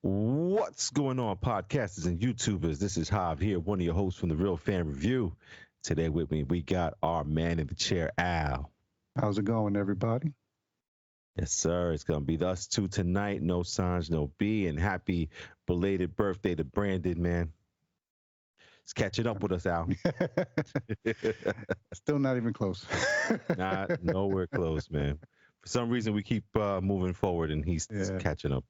What's going on, podcasters and YouTubers? This is Hav here, one of your hosts from the Real Fan Review. Today with me, we got our man in the chair, Al. How's it going, everybody? Yes, sir. It's going to be us two tonight. No Sanj, no B. And happy belated birthday to Brandon, man. It's catching up with us, Al. Still not even close. Not nowhere close, man. For some reason, we keep moving forward, and he's catching up.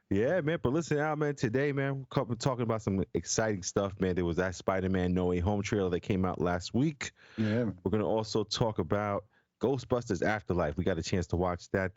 Yeah, man. But listen out, man. Today, man, we're talking about some exciting stuff, man. There was that Spider-Man No Way Home trailer that came out last week. Yeah, man. We're going to also talk about Ghostbusters Afterlife. We got a chance to watch that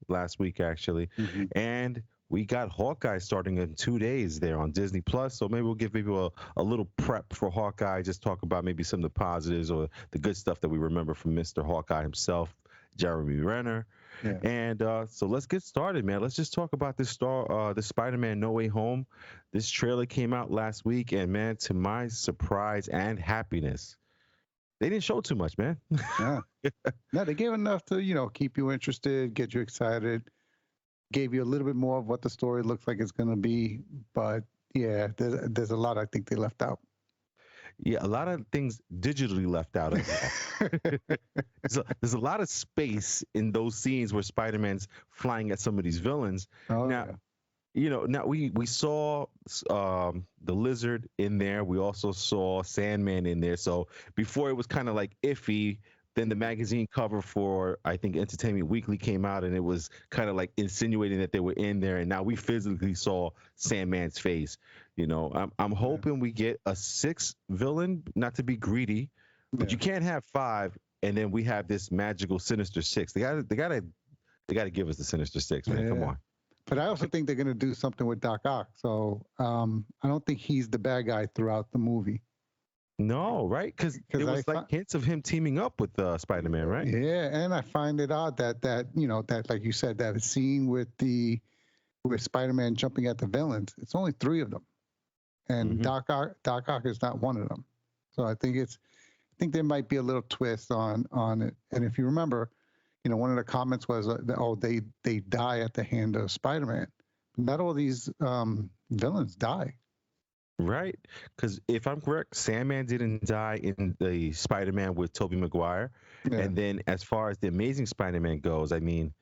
last week, actually. Mm-hmm. And we got Hawkeye starting in 2 days there on Disney Plus. So maybe we'll give people a little prep for Hawkeye, just talk about maybe some of the positives or the good stuff that we remember from Mr. Hawkeye himself, Jeremy Renner. Yeah. And so let's get started, man. Let's just talk about this Spider-Man No Way Home. This trailer came out last week, and man, to my surprise and happiness, they didn't show too much, man. Yeah. No, they gave enough to, keep you interested, get you excited, gave you a little bit more of what the story looks like it's going to be. But yeah, there's a lot I think they left out. Yeah, a lot of things digitally left out of it. There's a lot of space in those scenes where Spider-Man's flying at some of these villains. Now we saw the Lizard in there. We also saw Sandman in there. So before it was kind of like iffy. Then the magazine cover for, I think, Entertainment Weekly came out, and it was kind of like insinuating that they were in there. And now we physically saw Sandman's face. I'm hoping we get a sixth villain, not to be greedy, but you can't have five, and then we have this magical Sinister Six. They gotta give us the Sinister Six, man. Come on. But I also think they're gonna do something with Doc Ock. So I don't think he's the bad guy throughout the movie. No, right? Because there was hints of him teaming up with Spider-Man, right? Yeah, and I find it odd that like you said, that scene with Spider-Man jumping at the villains. It's only 3 of them, and Doc Ock is not one of them. So I think there might be a little twist on it. And if you remember, one of the comments was, they die at the hand of Spider-Man. Not all these villains die. Right, because if I'm correct, Sandman didn't die in the Spider-Man with Tobey Maguire, and then as far as the Amazing Spider-Man goes, I mean,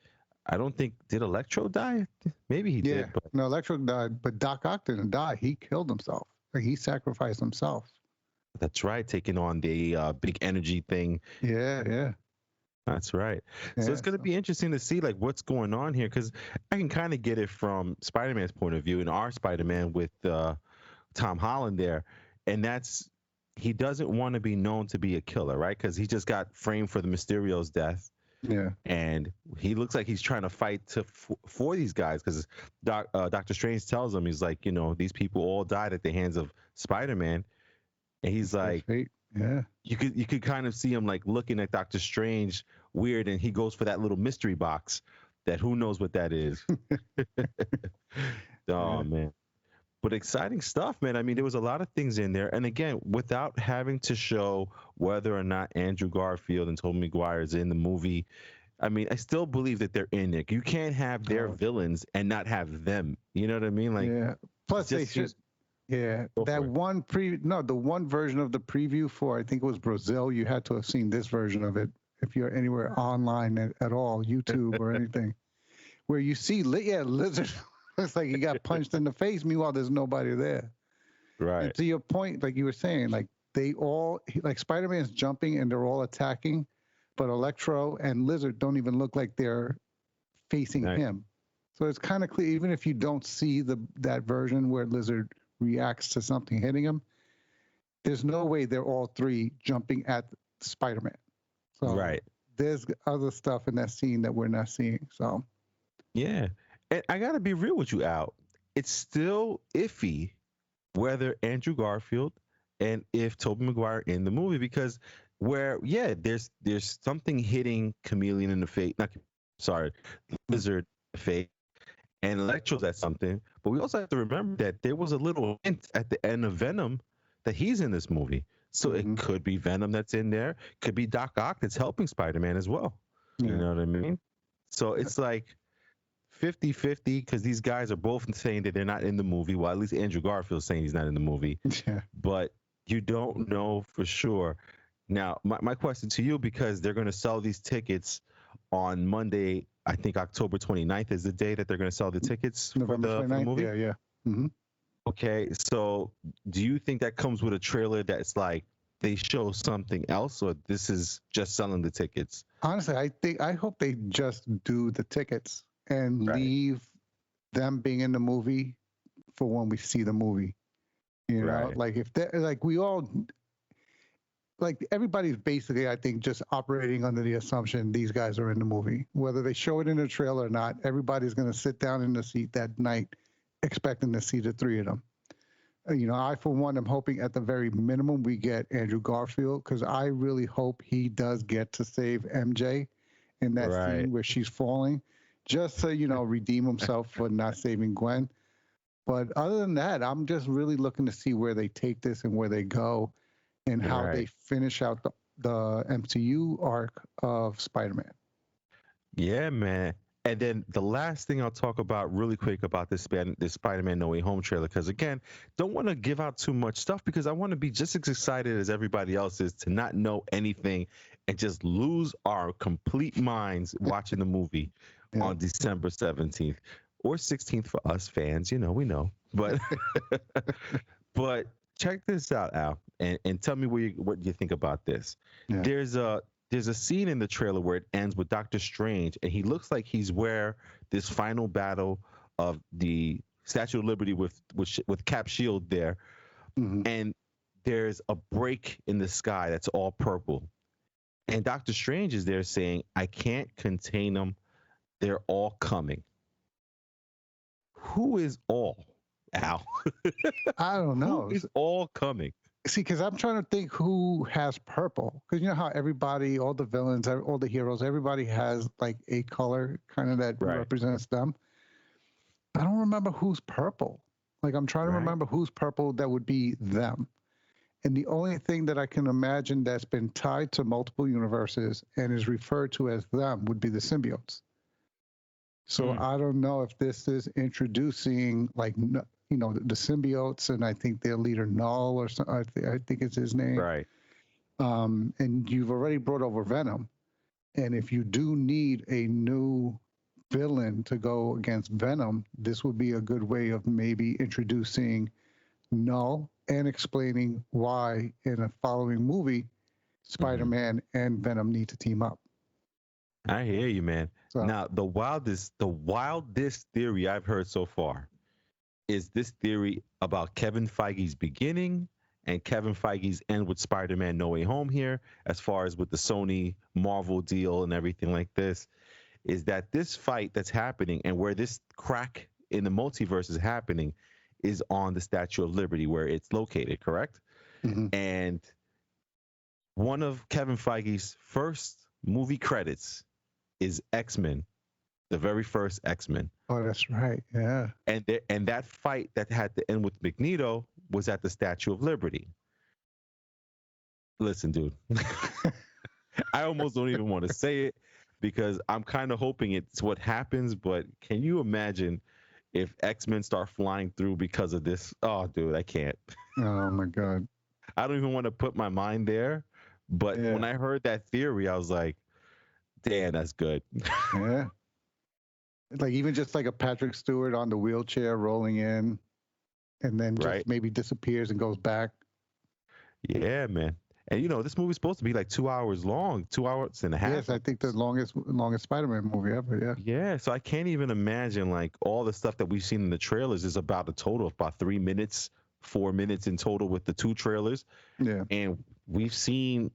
I don't think, did Electro die? Maybe he did. But... No, Electro died, but Doc Ock didn't die. He killed himself. He sacrificed himself. That's right, taking on the big energy thing. Yeah. That's right. So it's going to be interesting to see like what's going on here, because I can kind of get it from Spider-Man's point of view, and our Spider-Man with Tom Holland there, and that's, he doesn't want to be known to be a killer, right? Because he just got framed for the Mysterio's death. Yeah, and he looks like he's trying to fight for these guys, because Dr. Strange tells him, he's like, these people all died at the hands of Spider-Man, and he's like, yeah, you could kind of see him like looking at Dr. Strange weird, and he goes for that little mystery box that who knows what that is. Man. But exciting stuff, man. I mean, there was a lot of things in there. And again, without having to show whether or not Andrew Garfield and Tobey Maguire is in the movie, I mean, I still believe that they're in it. You can't have their villains and not have them. You know what I mean? Like, yeah. Plus, they should. Yeah, the one version of the preview for, I think it was Brazil. You had to have seen this version of it if you're anywhere online at all, YouTube or anything, where you see, Lizard. Looks like he got punched in the face. Meanwhile, there's nobody there. Right. And to your point, like you were saying, like Spider-Man's jumping and they're all attacking, but Electro and Lizard don't even look like they're facing him. So it's kind of clear, even if you don't see that version where Lizard reacts to something hitting him, there's no way they're all 3 jumping at Spider-Man. So there's other stuff in that scene that we're not seeing. So yeah. And I got to be real with you, Al. It's still iffy whether Andrew Garfield and if Tobey Maguire in the movie, because there's something hitting Chameleon in the face, Lizard in the face, and Electro's at something. But we also have to remember that there was a little hint at the end of Venom that he's in this movie. So it could be Venom that's in there. Could be Doc Ock that's helping Spider-Man as well. You know what I mean? So it's like 50-50 because these guys are both saying that they're not in the movie. Well, at least Andrew Garfield's saying he's not in the movie. Yeah. But you don't know for sure. Now, my question to you, because they're going to sell these tickets on Monday, I think October 29th is the day that they're going to sell the tickets November for the 29th? movie. Yeah, yeah. Mm-hmm. Okay, so do you think that comes with a trailer that's like they show something else, or this is just selling the tickets? Honestly, I hope they just do the tickets and leave them being in the movie for when we see the movie. You know, Right. like if they like we all like everybody's basically, I think, just operating under the assumption these guys are in the movie. Whether they show it in the trailer or not, everybody's going to sit down in the seat that night expecting to see the three of them. You know, I, for one, am hoping at the very minimum we get Andrew Garfield, because I really hope he does get to save MJ in that scene where she's falling, just to, you know, redeem himself for not saving Gwen. But other than that, I'm just really looking to see where they take this and where they go and how they finish out the MCU arc of Spider-Man. Yeah, man. And then the last thing I'll talk about really quick about this Spider-Man No Way Home trailer, because again, don't want to give out too much stuff because I want to be just as excited as everybody else is to not know anything and just lose our complete minds watching the movie on December 17th or 16th for us fans. You know, we know. But but check this out, Al, and tell me what you think about this. Yeah. There's a scene in the trailer where it ends with Doctor Strange, and he looks like he's where this final battle of the Statue of Liberty with Cap Shield there, and there's a break in the sky that's all purple, and Doctor Strange is there saying, "I can't contain them; they're all coming." Who is all, Al? I don't know. Who is all coming? See, because I'm trying to think who has purple. Because you know how everybody, all the villains, all the heroes, everybody has like a color kind of that represents them. I don't remember who's purple. Like I'm trying to remember who's purple that would be them. And the only thing that I can imagine that's been tied to multiple universes and is referred to as them would be the symbiotes. So I don't know if this is introducing like, you know, the symbiotes, and I think their leader Null or something, I think it's his name. Right. And you've already brought over Venom. And if you do need a new villain to go against Venom, this would be a good way of maybe introducing Null and explaining why in a following movie, Spider-Man and Venom need to team up. I hear you, man. So, now, the wildest theory I've heard so far is this theory about Kevin Feige's beginning and Kevin Feige's end with Spider-Man No Way Home here, as far as with the Sony Marvel deal and everything like this, is that this fight that's happening and where this crack in the multiverse is happening is on the Statue of Liberty, where it's located, correct? And one of Kevin Feige's first movie credits is X-Men, the very first X-Men. Oh, that's right. Yeah. And that fight that had to end with Magneto was at the Statue of Liberty. Listen, dude, I almost don't even want to say it because I'm kind of hoping it's what happens. But can you imagine if X-Men start flying through because of this? Oh, dude, I can't. Oh my God. I don't even want to put my mind there. But when I heard that theory, I was like, damn, that's good. Yeah. Like even just like a Patrick Stewart on the wheelchair rolling in and then just maybe disappears and goes back. Yeah, man. And you know, this movie's supposed to be like 2 hours long, 2 hours and a half. Yes, I think the longest Spider-Man movie ever, Yeah, so I can't even imagine like all the stuff that we've seen in the trailers is about a total of about 3 minutes, 4 minutes in total with the two trailers. Yeah. And we've seen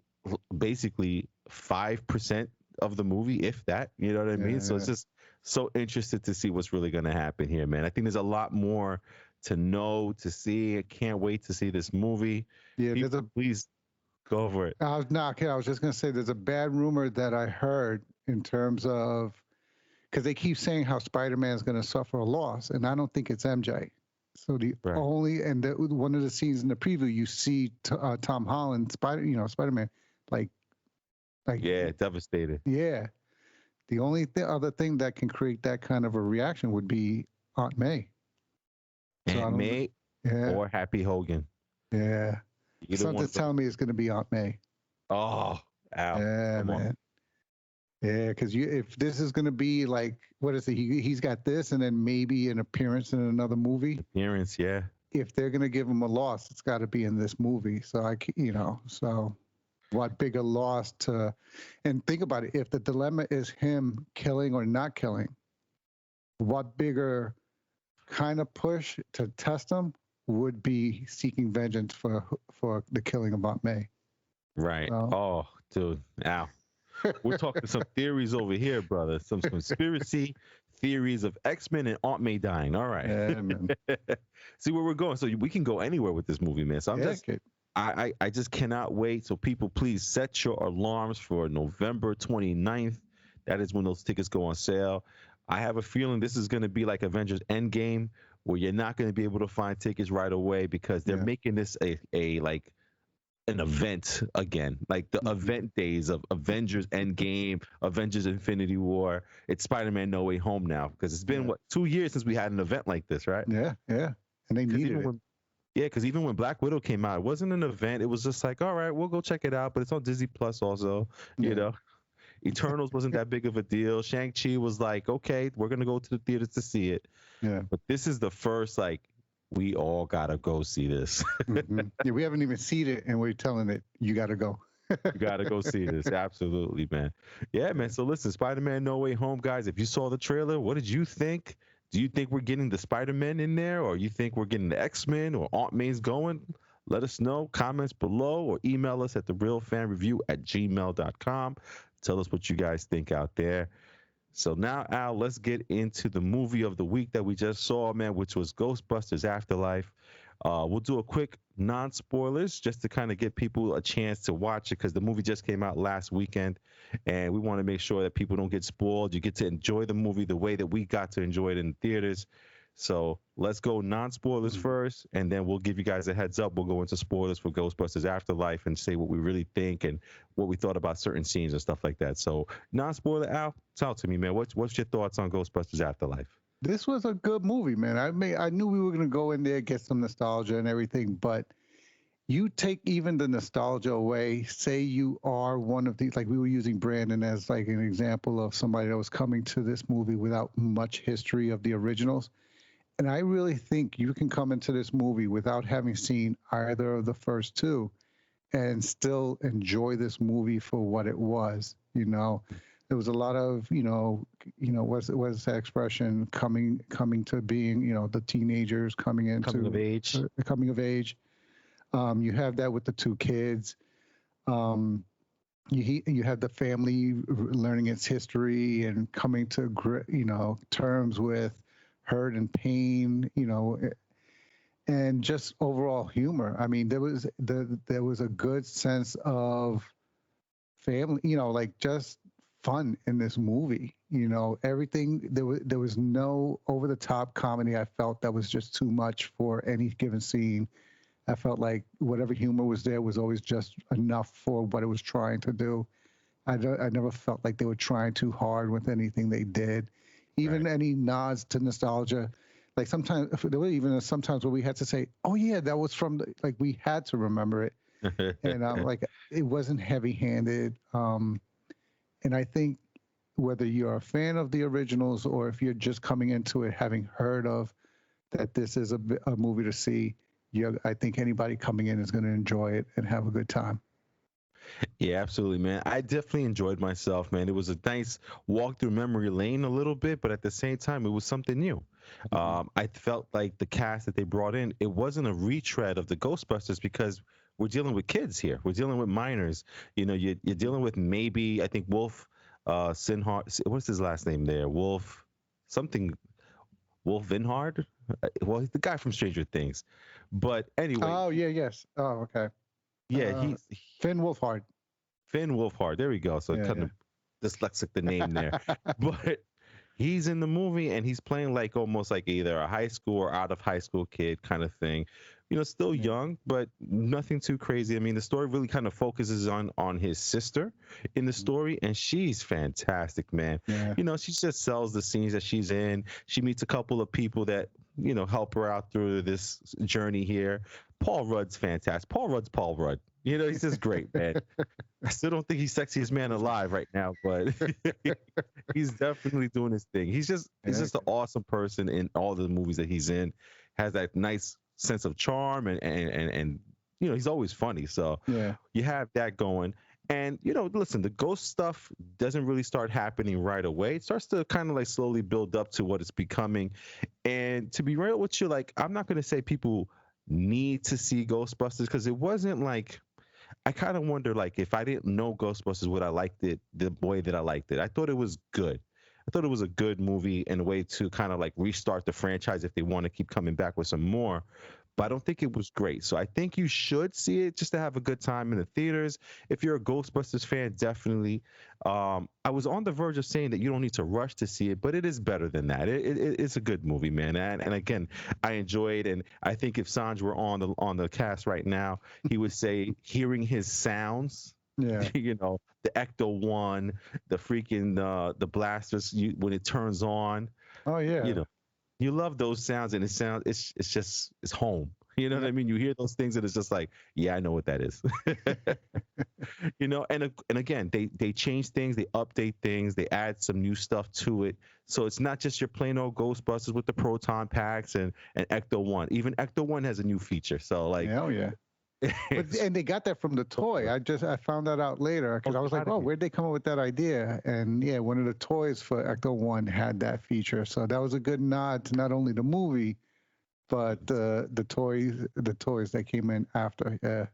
basically 5% of the movie, if that, you know what I mean? So it's just so interested to see what's really going to happen here, man. I think there's a lot more to know, to see. I can't wait to see this movie. Yeah, please go for it. I was just going to say there's a bad rumor that I heard in terms of, because they keep saying how Spider-Man's going to suffer a loss, and I don't think it's MJ. So one of the scenes in the preview, you see Tom Holland, Spider-Man, like yeah, devastated. Yeah. The only other thing that can create that kind of a reaction would be Aunt May. Aunt May or Happy Hogan. Yeah. Something's telling me it's going to be Aunt May. Oh, Al. Yeah, man. On. Yeah, because if this is going to be like, what is it? He's got this and then maybe an appearance in another movie. Appearance, yeah. If they're going to give him a loss, it's got to be in this movie. So, so what bigger loss to, and think about it. If the dilemma is him killing or not killing, what bigger kind of push to test him would be seeking vengeance for the killing of Aunt May. Right. So. Oh, dude. Ow. We're talking some theories over here, brother. Some conspiracy theories of X-Men and Aunt May dying. All right. Yeah, man. See where we're going. So we can go anywhere with this movie, man. So I just cannot wait. So people, please set your alarms for November 29th. That is when those tickets go on sale. I have a feeling this is going to be like Avengers Endgame, where you're not going to be able to find tickets right away because they're making this a like an event again, like the event days of Avengers Endgame, Avengers Infinity War. It's Spider-Man No Way Home now because it's been 2 years since we had an event like this, right? Yeah, and they needed it. Because even when Black Widow came out, it wasn't an event. It was just like, all right, we'll go check it out, but it's on Disney Plus also, you know. Eternals wasn't that big of a deal. Shang-Chi was like, okay, we're going to go to the theaters to see it. Yeah. But this is the first, like, we all got to go see this. Yeah, we haven't even seen it, and we're telling it, you got to go. You got to go see this. Absolutely, man. Yeah, man. So listen, Spider-Man No Way Home, guys, if you saw the trailer, what did you think? Do you think we're getting the Spider-Man in there, or you think we're getting the X-Men, or Aunt May's going? Let us know. Comments below, or email us at therealfanreview@gmail.com. Tell us what you guys think out there. So now, Al, let's get into the movie of the week that we just saw, man, which was Ghostbusters Afterlife. We'll do a quick non-spoilers just to kind of give people a chance to watch it because the movie just came out last weekend, and we want to make sure that people don't get spoiled. You get to enjoy the movie the way that we got to enjoy it in theaters. So let's go non-spoilers first, and then we'll give you guys a heads up. We'll go into spoilers for Ghostbusters Afterlife and say what we really think and what we thought about certain scenes and stuff like that. So non-spoiler, Al, talk to me, man. What's your thoughts on Ghostbusters Afterlife? This was a good movie, man. I knew we were going to go in there, get some nostalgia and everything, but you take even the nostalgia away. Say you are one of these, like we were using Brandon as like an example of somebody that was coming to this movie without much history of the originals. And I really think you can come into this movie without having seen either of the first two and still enjoy this movie for what it was. You know, there was a lot of, what's that expression, coming to being, the teenagers coming into coming of age. Coming of age. You have that with the two kids. You have the family learning its history and coming to, terms with hurt and pain, and just overall humor. I mean, there was a good sense of family, like just fun in this movie. Everything, there was no over the top comedy. I felt that was just too much for any given scene. I felt like whatever humor was there was always just enough for what it was trying to do. I never felt like they were trying too hard with anything they did. Even any nods to nostalgia, like sometimes there were even sometimes where we had to say, "Oh yeah, that was from," like we had to remember it, and like it wasn't heavy-handed. And I think whether you're a fan of the originals or if you're just coming into it having heard of that this is a movie to see, I think anybody coming in is going to enjoy it and have a good time. Yeah, absolutely, man. I definitely enjoyed myself, man. It was a nice walk through memory lane a little bit, but at the same time, it was something new. I felt like the cast that they brought in, it wasn't a retread of the Ghostbusters because we're dealing with kids here. We're dealing with minors. You're dealing with maybe, I think, Wolf Sinhard. What's his last name there? Wolf Vinhard? Well, he's the guy from Stranger Things. But anyway. Oh, yeah, yes. Oh, okay. Yeah, he's Finn Wolfhard. Finn Wolfhard. There we go. So kind of dyslexic the name there. But he's in the movie and he's playing like almost like either a high school or out of high school kid kind of thing. still young, but nothing too crazy. I mean, the story really kind of focuses on his sister in the story, and she's fantastic, man. Yeah. She just sells the scenes that she's in. She meets a couple of people that help her out through this journey here. Paul Rudd's fantastic. Paul Rudd's Paul Rudd. He's just great, man. I still don't think he's sexiest man alive right now, but he's definitely doing his thing. He's just an awesome person in all the movies that he's in. Has that nice sense of charm and he's always funny. So Yeah. you have that going. And listen, the ghost stuff doesn't really start happening right away. It starts to kind of like slowly build up to what it's becoming. And to be real with you, like, I'm not going to say people need to see Ghostbusters, because it wasn't like, I kind of wonder, like, if I didn't know Ghostbusters, would I liked it the way that I liked it? I thought it was good. I thought it was a good movie and a way to kind of like restart the franchise if they want to keep coming back with some more. But I don't think it was great. So I think you should see it just to have a good time in the theaters. If you're a Ghostbusters fan, definitely. I was on the verge of saying that you don't need to rush to see it, but it is better than that. It's a good movie, man. And again, I enjoyed, and I think if Sanj were on the cast right now, he would say hearing his sounds. Yeah. The Ecto One, the freaking the blasters when it turns on. Oh yeah. You love those sounds, and it's home. You know what I mean? You hear those things, and it's just like, yeah, I know what that is. And again, they change things, they update things, they add some new stuff to it. So it's not just your plain old Ghostbusters with the proton packs and Ecto One. Even Ecto One has a new feature. So like, hell yeah. And they got that from the toy. I found that out later, because I was like, oh, where'd they come up with that idea? And yeah, one of the toys for Ecto One had that feature. So that was a good nod to not only the movie, but the toys that came in after. Yeah,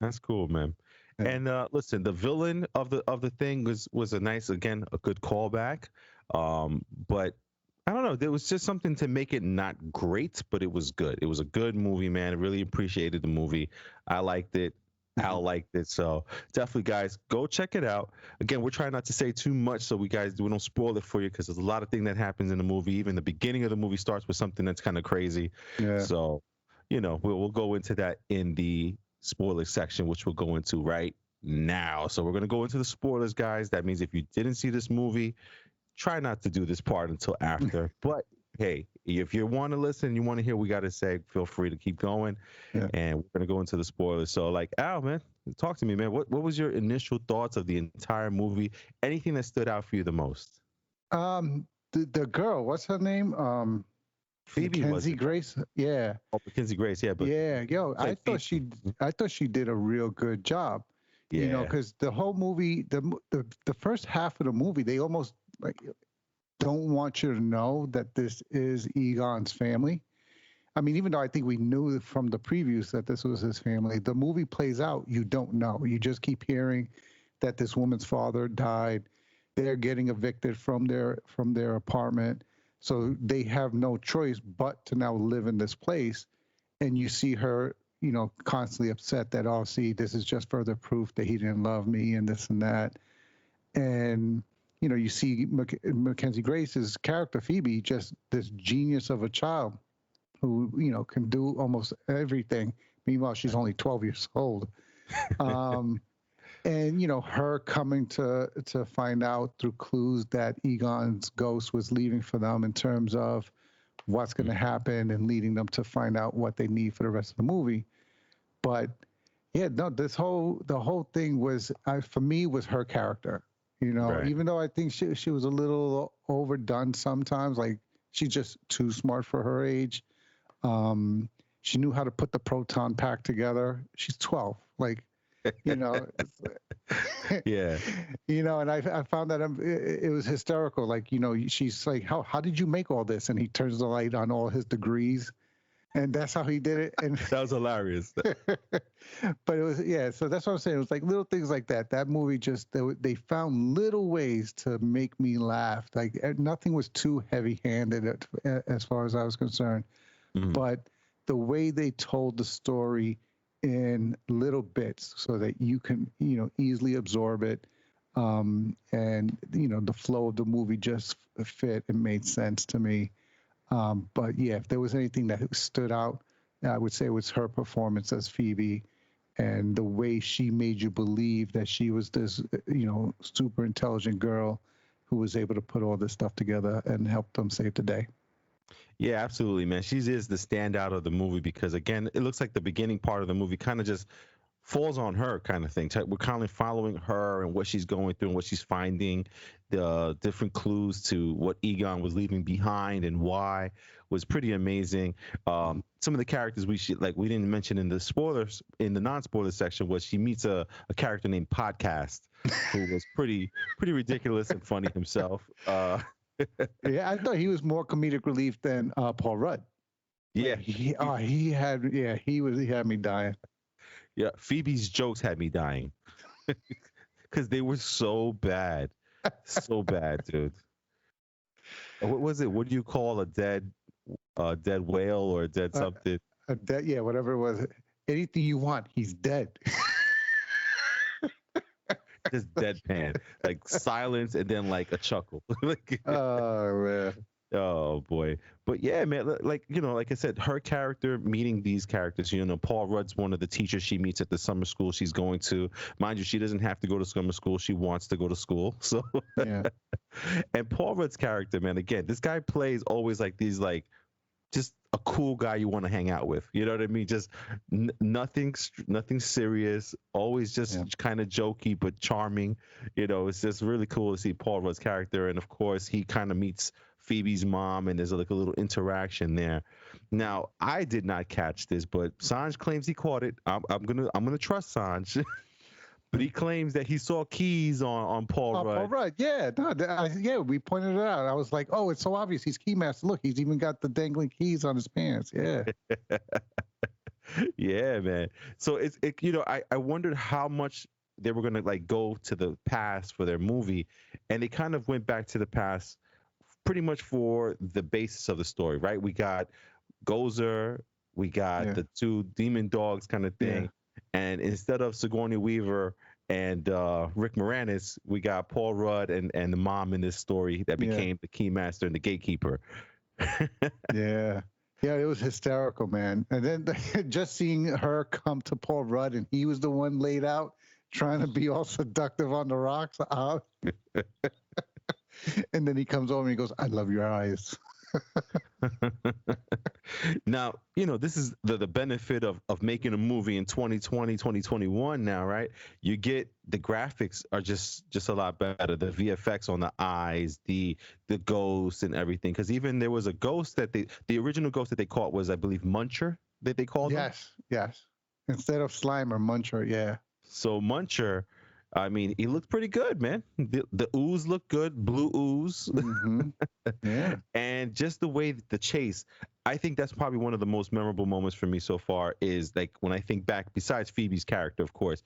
that's cool, man. Yeah. And listen, the villain of the thing was a nice, again, a good callback. But I don't know. There was just something to make it not great, but it was good. It was a good movie, man. I really appreciated the movie. I liked it. Al liked it. So definitely, guys, go check it out. Again, we're trying not to say too much so we don't spoil it for you, because there's a lot of things that happens in the movie. Even the beginning of the movie starts with something that's kind of crazy. Yeah. So, we'll go into that in the spoiler section, which we'll go into right now. So we're going to go into the spoilers, guys. That means if you didn't see this movie, try not to do this part until after. But hey, if you want to listen, you want to hear what we got to say, feel free to keep going. Yeah. And we're going to go into the spoilers. So like, Al, man, talk to me, man. What was your initial thoughts of the entire movie? Anything that stood out for you the most? The girl, what's her name? Phoebe, Mackenzie Grace. Yeah. Oh, Mackenzie Grace. Yeah. But yeah. Yo, I thought she did a real good job. Yeah. Because the whole movie, the first half of the movie, they almost like don't want you to know that this is Egon's family. I mean, even though I think we knew from the previews that this was his family, the movie plays out, you don't know. You just keep hearing that this woman's father died. They're getting evicted from their apartment. So they have no choice but to now live in this place. And you see her, constantly upset that, oh, see, this is just further proof that he didn't love me and this and that. And you see Mackenzie Grace's character, Phoebe, just this genius of a child who, can do almost everything. Meanwhile, she's only 12 years old. And, her coming to find out through clues that Egon's ghost was leaving for them in terms of what's going to happen and leading them to find out what they need for the rest of the movie. But, yeah, no, the whole thing was, for me, was her character. Right. Even though I think she was a little overdone sometimes, like she's just too smart for her age. She knew how to put the proton pack together. She's 12, like, yeah. And I found that it was hysterical. Like, she's like, how did you make all this? And he turns the light on all his degrees. And that's how he did it. And that was hilarious. But it was, so that's what I'm saying. It was like little things like that. That movie just, they found little ways to make me laugh. Like nothing was too heavy-handed as far as I was concerned. Mm-hmm. But the way they told the story in little bits so that you can, easily absorb it. And, the flow of the movie just fit and made sense to me. But yeah, if there was anything that stood out, I would say it was her performance as Phoebe, and the way she made you believe that she was this, super intelligent girl who was able to put all this stuff together and help them save the day. Yeah, absolutely, man. She is the standout of the movie because, again, it looks like the beginning part of the movie kind of just falls on her kind of thing. We're kind of following her and what she's going through and what she's finding, the different clues to what Egon was leaving behind and why was pretty amazing. Some of the characters we didn't mention in the spoilers, in the non-spoiler section, was she meets a character named Podcast who was pretty ridiculous and funny himself. Yeah, I thought he was more comedic relief than Paul Rudd. Yeah, he had me dying. Yeah, Phoebe's jokes had me dying because they were so bad, dude. What was it? What do you call a dead whale or a dead something? Whatever it was. Anything you want, he's dead. Just deadpan, like silence and then like a chuckle. Oh man. Oh boy. But yeah, man, like I said, her character meeting these characters, Paul Rudd's one of the teachers she meets at the summer school she's going to. Mind you, she doesn't have to go to summer school. She wants to go to school. So yeah. And Paul Rudd's character, man, again, this guy plays always like these just a cool guy you want to hang out with. You know what I mean? Just nothing serious, always just kind of jokey but charming. It's just really cool to see Paul Rudd's character. And of course, he kind of meets Phoebe's mom and there's like a little interaction there. Now, I did not catch this, but Sanj claims he caught it. I'm gonna trust Sanj. But he claims that he saw keys on Paul Rudd. Paul Rudd, we pointed it out. I was like, oh, it's so obvious. He's keymaster. Look, he's even got the dangling keys on his pants. Yeah. Yeah, man. So I wondered how much they were gonna like go to the past for their movie, and they kind of went back to the past pretty much for the basis of the story, right? We got Gozer, we got the two demon dogs kind of thing. Yeah. And instead of Sigourney Weaver and Rick Moranis, we got Paul Rudd and the mom in this story that became the keymaster and the gatekeeper. Yeah, it was hysterical, man. And then just seeing her come to Paul Rudd and he was the one laid out trying to be all seductive on the rocks. And then he comes over and he goes, "I love your eyes." Now, this is the benefit of making a movie in 2020, 2021 now, right? You get the graphics are just a lot better. The VFX on the eyes, the ghosts and everything. Because even there was a ghost the original ghost that they caught was, I believe, Muncher that they called him. Yes. Instead of Slimer, Muncher, yeah. So Muncher, I mean, he looked pretty good, man. The ooze looked good, blue ooze. Mm-hmm. Yeah. And just the way the chase, I think that's probably one of the most memorable moments for me so far is like when I think back, besides Phoebe's character, of course,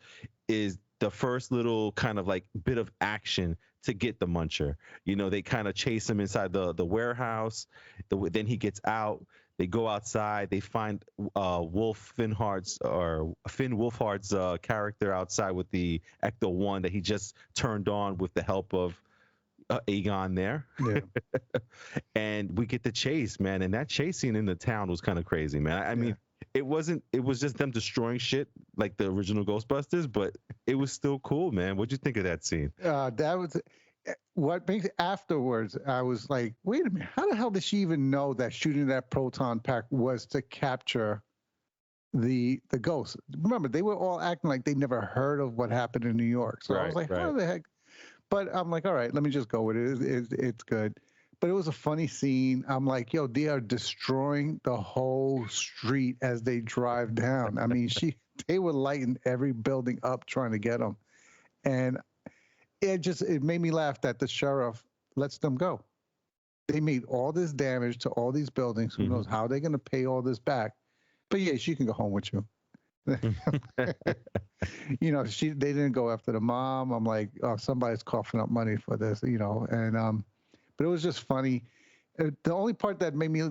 is the first little kind of like bit of action to get the Muncher. They kind of chase him inside the warehouse. Then he gets out. They go outside. They find Finn Wolfhard's character outside with the Ecto-1 that he just turned on with the help of Egon there. Yeah. And we get the chase, man. And that chase scene in the town was kind of crazy, man. I mean, it was just them destroying shit like the original Ghostbusters, but it was still cool, man. What'd you think of that scene? That was what makes afterwards. I was like, wait a minute, how the hell did she even know that shooting that proton pack was to capture the ghost? Remember, they were all acting like they never heard of what happened in New York. So I was like, how the heck? But I'm like, all right, let me just go with it. It's good. But it was a funny scene. I'm like, yo, they are destroying the whole street as they drive down. I mean, they were lighting every building up trying to get them. And it made me laugh that the sheriff lets them go. They made all this damage to all these buildings. Who knows how they're going to pay all this back? But yeah, she can go home with you. They didn't go after the mom. I'm like, oh, somebody's coughing up money for this, and but it was just funny. The only part that made me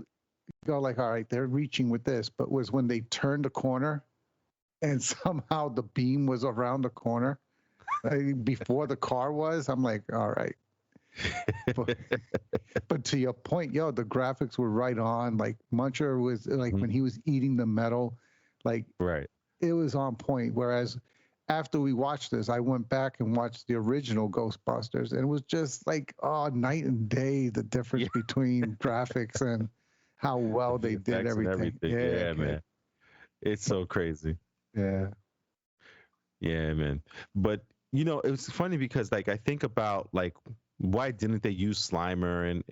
go like, all right, they're reaching with this, but was when they turned the corner and somehow the beam was around the corner before the car was. I'm like, all right. but, but to your point, yo, the graphics were right on. Like Muncher was like when he was eating the metal, like Right. it was on point. Whereas after we watched this, I went back and watched the original Ghostbusters, and it was just like, oh, night and day, the difference between graphics and how well they did Effects and everything. Yeah, man. It's so crazy. Yeah. Yeah, man. But it was funny because like I think about like why didn't they use Slimer and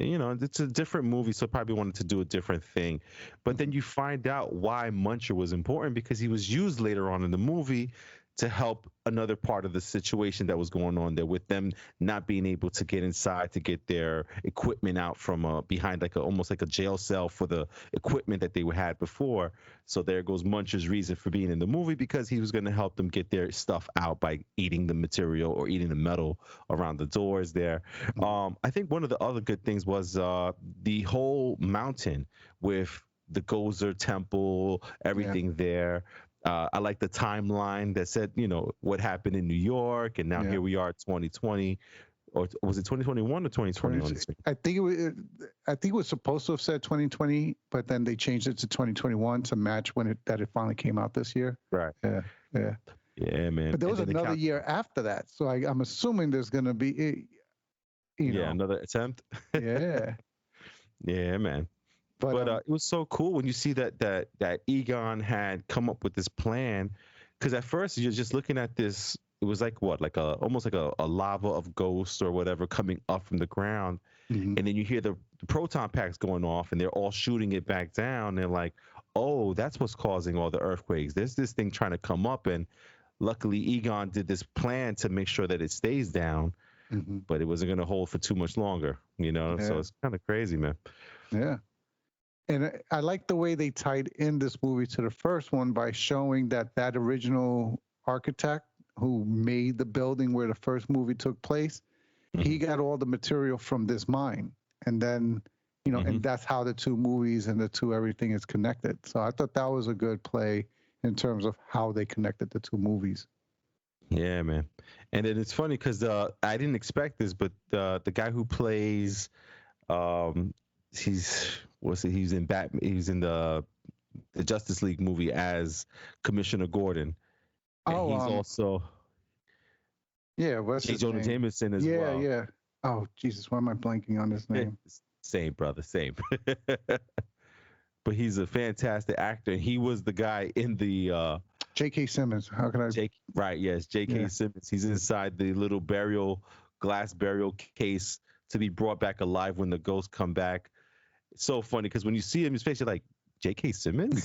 it's a different movie, so probably wanted to do a different thing. But then you find out why Muncher was important because he was used later on in the movie to help another part of the situation that was going on there with them not being able to get inside to get their equipment out from behind like almost like a jail cell for the equipment that they had before. So there goes Muncher's reason for being in the movie because he was going to help them get their stuff out by eating the material or eating the metal around the doors there. I think one of the other good things was the whole mountain with the Gozer temple, everything there. I like the timeline that said, what happened in New York, and now here we are, 2020, or was it 2021 or 2020? I think it was supposed to have said 2020, but then they changed it to 2021 to match when it finally came out this year. Right. Yeah, man. But there was another year after that, so I'm assuming there's going to be, another attempt. Yeah. Yeah, man. But it was so cool when you see that Egon had come up with this plan, because at first you're just looking at this. It was like what, like almost like a lava of ghosts or whatever coming up from the ground, and then you hear the proton packs going off, and they're all shooting it back down. They're like, oh, that's what's causing all the earthquakes. There's this thing trying to come up, and luckily Egon did this plan to make sure that it stays down, but it wasn't going to hold for too much longer. So it's kind of crazy, man. Yeah. And I like the way they tied in this movie to the first one by showing that original architect who made the building where the first movie took place, he got all the material from this mine. And then, and that's how the two movies and everything is connected. So I thought that was a good play in terms of how they connected the two movies. Yeah, man. And then it's funny because I didn't expect this, but the guy who plays, he's in Batman. He's in the Justice League movie as Commissioner Gordon. And he's also what's J. Jonah Jameson as well. Yeah. Oh Jesus, why am I blanking on his name? Same, brother, same. But he's a fantastic actor, and he was the guy in the J.K. Simmons. How can I? Right, yes, J.K. Simmons. He's inside the little glass burial case to be brought back alive when the ghosts come back. It's so funny because when you see him in his face, you're like, J.K. Simmons?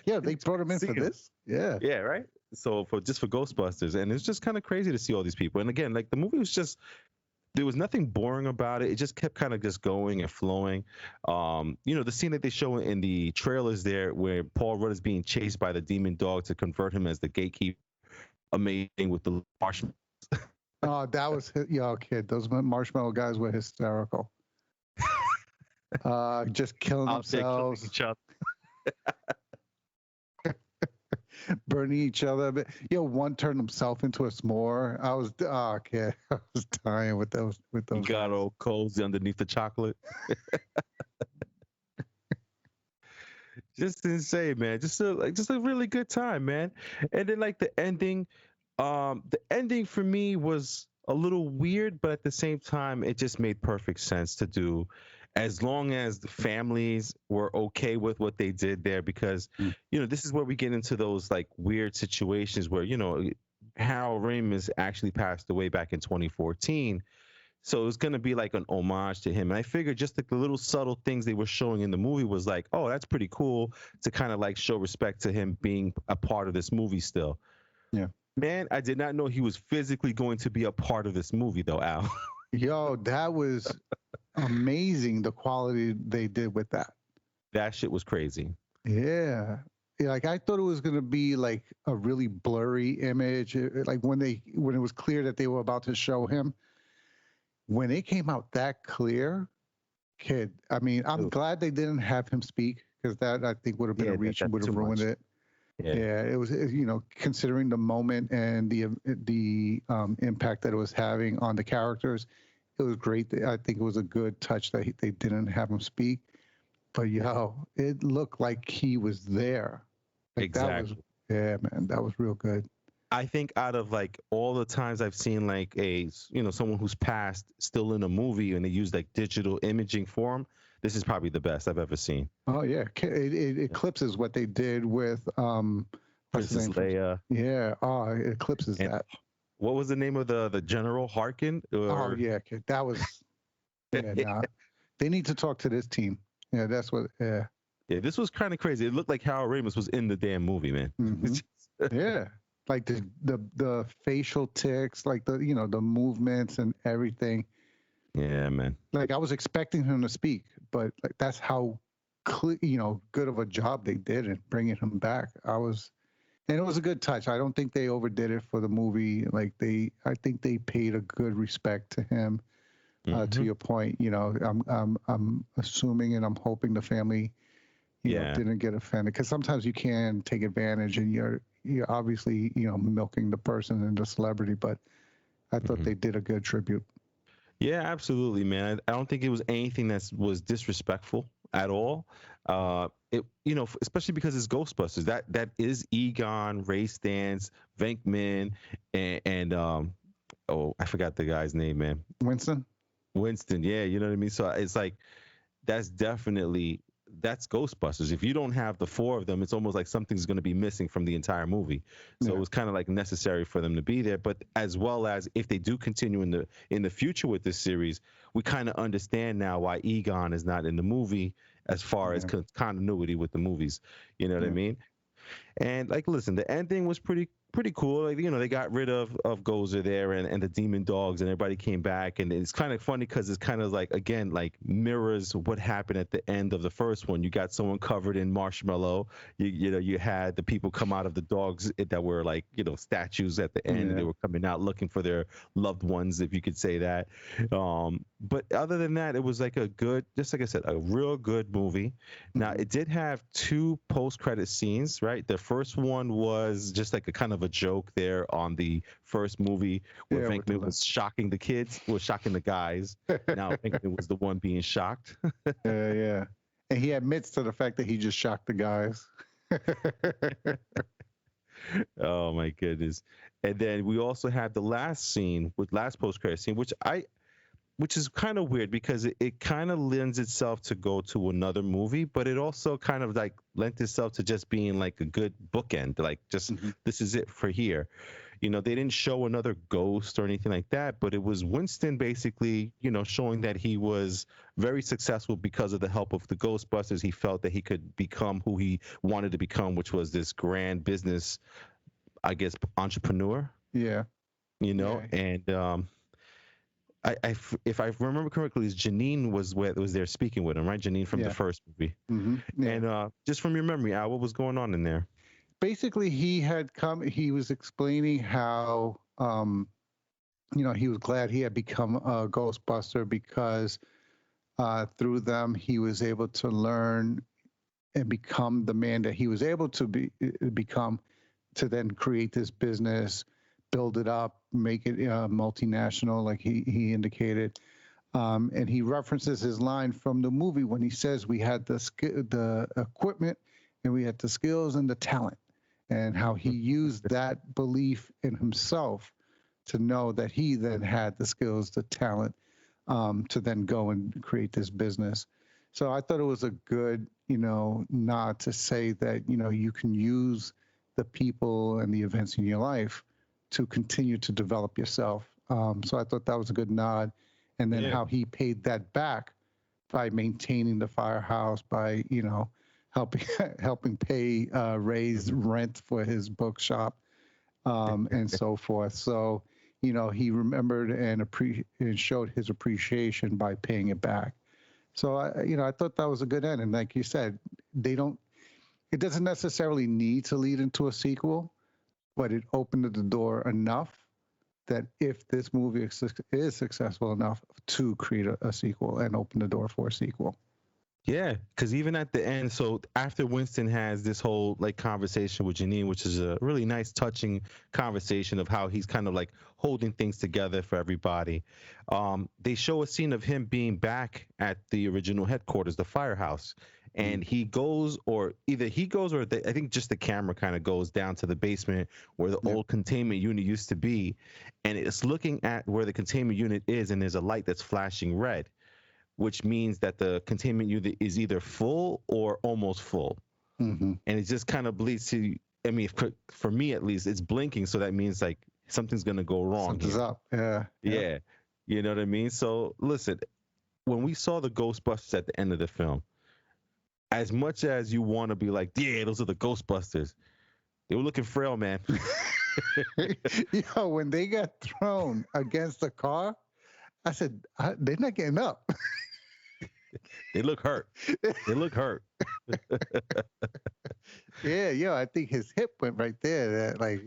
Yeah, they brought him in for this. Yeah. Yeah, right? So for Ghostbusters. And it's just kind of crazy to see all these people. And again, like the movie was just, there was nothing boring about it. It just kept kind of just going and flowing. The scene that they show in the trailers there where Paul Rudd is being chased by the demon dog to convert him as the gatekeeper. Amazing with the marshmallows. Oh, that was, kid. Those marshmallow guys were hysterical. Just killing themselves, each other. burning each other. But one turned himself into a s'more. I was dying with those. You got all cozy underneath the chocolate. Just insane, man. Just a really good time, man. And then like the ending for me was a little weird, but at the same time, it just made perfect sense to do, as long as the families were okay with what they did there, because this is where we get into those like weird situations where Harold Ramis actually passed away back in 2014. So it was going to be like an homage to him. And I figured just like the little subtle things they were showing in the movie was like, oh, that's pretty cool to kind of like show respect to him being a part of this movie still. Yeah. Man, I did not know he was physically going to be a part of this movie though, Al. Yo, that was amazing, the quality they did with that. That shit was crazy. Yeah. Like I thought it was going to be like a really blurry image. Like when it was clear that they were about to show him, when it came out that clear, kid, I mean, I'm glad they didn't have him speak, because that I think would have been a reach and would have ruined it. Yeah, it was, considering the moment and the impact that it was having on the characters, it was great. I think it was a good touch that they didn't have him speak. But it looked like he was there. Like Exactly. yeah, man, that was real good. I think out of like all the times I've seen like someone who's passed still in a movie and they use like digital imaging for him, this is probably the best I've ever seen. Oh yeah, it eclipses what they did with what's his Princess name? Leia. Yeah, it eclipses And that. what was the name of the General Harkin? Oh yeah, that was yeah. Nah, they need to talk to this team. Yeah, that's what. Yeah. Yeah, this was kind of crazy. It looked like Harold Ramis was in the damn movie, man. Mm-hmm. Yeah, like the facial tics, like the movements and everything. Yeah, man. Like I was expecting him to speak, but like that's how good of a job they did in bringing him back. And it was a good touch. I don't think they overdid it for the movie. Like I think they paid a good respect to him. To your point, I'm assuming and I'm hoping the family, didn't get offended, because sometimes you can take advantage and you're obviously milking the person and the celebrity. But I thought they did a good tribute. Yeah, absolutely, man. I don't think it was anything that was disrespectful at all. Especially because it's Ghostbusters. That is Egon, Ray Stantz, Venkman, and I forgot the guy's name, man. Winston. Yeah, you know what I mean. So it's like that's Ghostbusters. If you don't have the four of them, it's almost like something's going to be missing from the entire movie. So it was kind of like necessary for them to be there. But as well as if they do continue in the future with this series, we kind of understand now why Egon is not in the movie as far as continuity with the movies. You know what I mean? And like, listen, the ending was pretty cool. Like, they got rid of Gozer there and the demon dogs, and everybody came back. And it's kind of funny because it's kind of like, again, like mirrors what happened at the end of the first one. You got someone covered in marshmallow. You had the people come out of the dogs that were like, statues at the end. And they were coming out looking for their loved ones, if you could say that. But other than that, it was like just like I said, a real good movie. Now, it did have 2 post-credit scenes, right? The first one was just like a kind of a joke there on the first movie where Venkman was shocking the kids, was shocking the guys. Now Venkman was the one being shocked. Yeah. And he admits to the fact that he just shocked the guys. Oh my goodness. And then we also have the last post-credit scene, which is kind of weird because it kind of lends itself to go to another movie, but it also kind of like lent itself to just being like a good bookend, like just this is it for here. They didn't show another ghost or anything like that, but it was Winston basically, showing that he was very successful because of the help of the Ghostbusters. He felt that he could become who he wanted to become, which was this grand business, I guess, entrepreneur. Yeah. And if I remember correctly, Janine was there speaking with him, right? Janine from the first movie. And just from your memory, Al, what was going on in there? Basically, he was explaining how, he was glad he had become a Ghostbuster because through them, he was able to learn and become the man that he was able to become, to then create this business, build it up, make it multinational, like he indicated. And he references his line from the movie when he says we had the equipment and we had the skills and the talent, and how he used that belief in himself to know that he then had the skills, the talent, to then go and create this business. So I thought it was a good, nod to say that, you can use the people and the events in your life to continue to develop yourself. So I thought that was a good nod. And then how he paid that back by maintaining the firehouse, by, helping pay Ray's rent for his bookshop, and so forth. So, he remembered and showed his appreciation by paying it back. So, I thought that was a good end. And like you said, it doesn't necessarily need to lead into a sequel, but it opened the door enough that if this movie is successful enough to create a sequel and open the door for a sequel. Yeah, because even at the end, so after Winston has this whole like conversation with Janine, which is a really nice, touching conversation of how he's kind of like holding things together for everybody. They show a scene of him being back at the original headquarters, the firehouse, and he goes, or either he goes, or I think just the camera kind of goes down to the basement where the old containment unit used to be, and it's looking at where the containment unit is, and there's a light that's flashing red, which means that the containment unit is either full or almost full. Mm-hmm. And it just kind of bleeds to, I mean, for me at least, it's blinking. So that means like something's going to go wrong Something's here. up. Yeah. Yeah. You know what I mean? So listen, when we saw the Ghostbusters at the end of the film, as much as you want to be like, yeah, those are the Ghostbusters, they were looking frail, man. When they got thrown against the car, I said, they're not getting up. They look hurt. They look hurt. Yeah, I think his hip went right there. Like,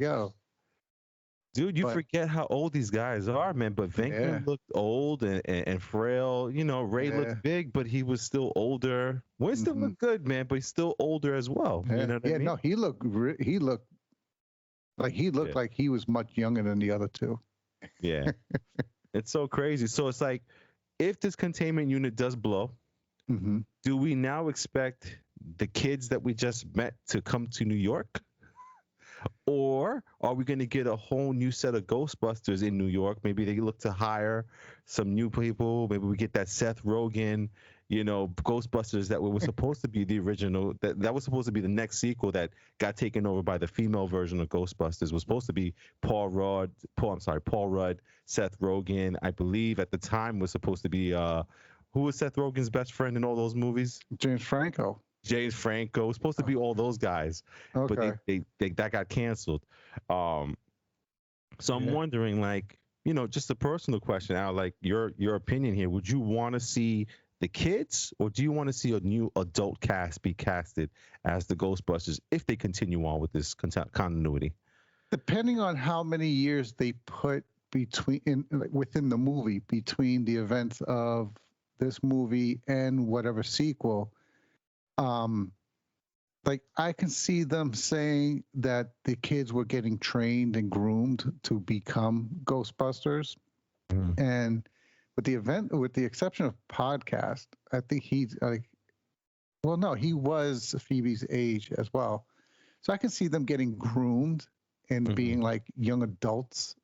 Dude, you But forget how old these guys are, man. But Venkman looked old and frail. You know, Ray looked big, but he was still older. Winston looked good, man, but he's still older as well. You know what I mean? no, he looked like he was much younger than the other two. Yeah. It's so crazy. So it's like, if this containment unit does blow, do we now expect the kids that we just met to come to New York? Or are we going to get a whole new set of Ghostbusters in New York? Maybe they look to hire some new people. Maybe we get that Seth Rogen, Ghostbusters that was supposed to be the original. That was supposed to be the next sequel that got taken over by the female version of Ghostbusters. Was supposed to be Paul Rudd, Seth Rogen. I believe at the time was supposed to be who was Seth Rogen's best friend in all those movies? James Franco. James Franco. It's supposed to be all those guys, but they that got canceled. So I'm wondering, like, just a personal question, Al, like your opinion here. Would you want to see the kids, or do you want to see a new adult cast be casted as the Ghostbusters if they continue on with this continuity? Depending on how many years they put within the movie, between the events of this movie and whatever sequel. Like I can see them saying that the kids were getting trained and groomed to become Ghostbusters. And with the exception of Podcast, I think he's like, well, no, he was Phoebe's age as well. So I can see them getting groomed and being like young adults,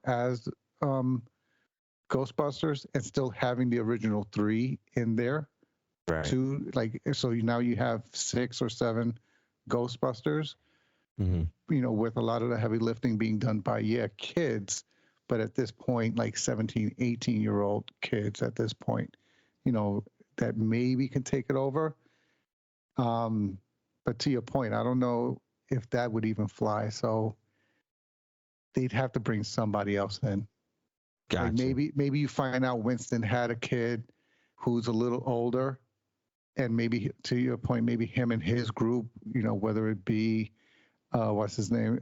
as Ghostbusters, and still having the original three in there. Right. So now you have 6 or 7 Ghostbusters, with a lot of the heavy lifting being done by, kids, but at this point, like 17, 18-year-old kids at this point, that maybe can take it over. But to your point, I don't know if that would even fly. So they'd have to bring somebody else in. Gotcha. Like maybe you find out Winston had a kid who's a little older, and maybe, to your point, maybe him and his group, whether it be, what's his name,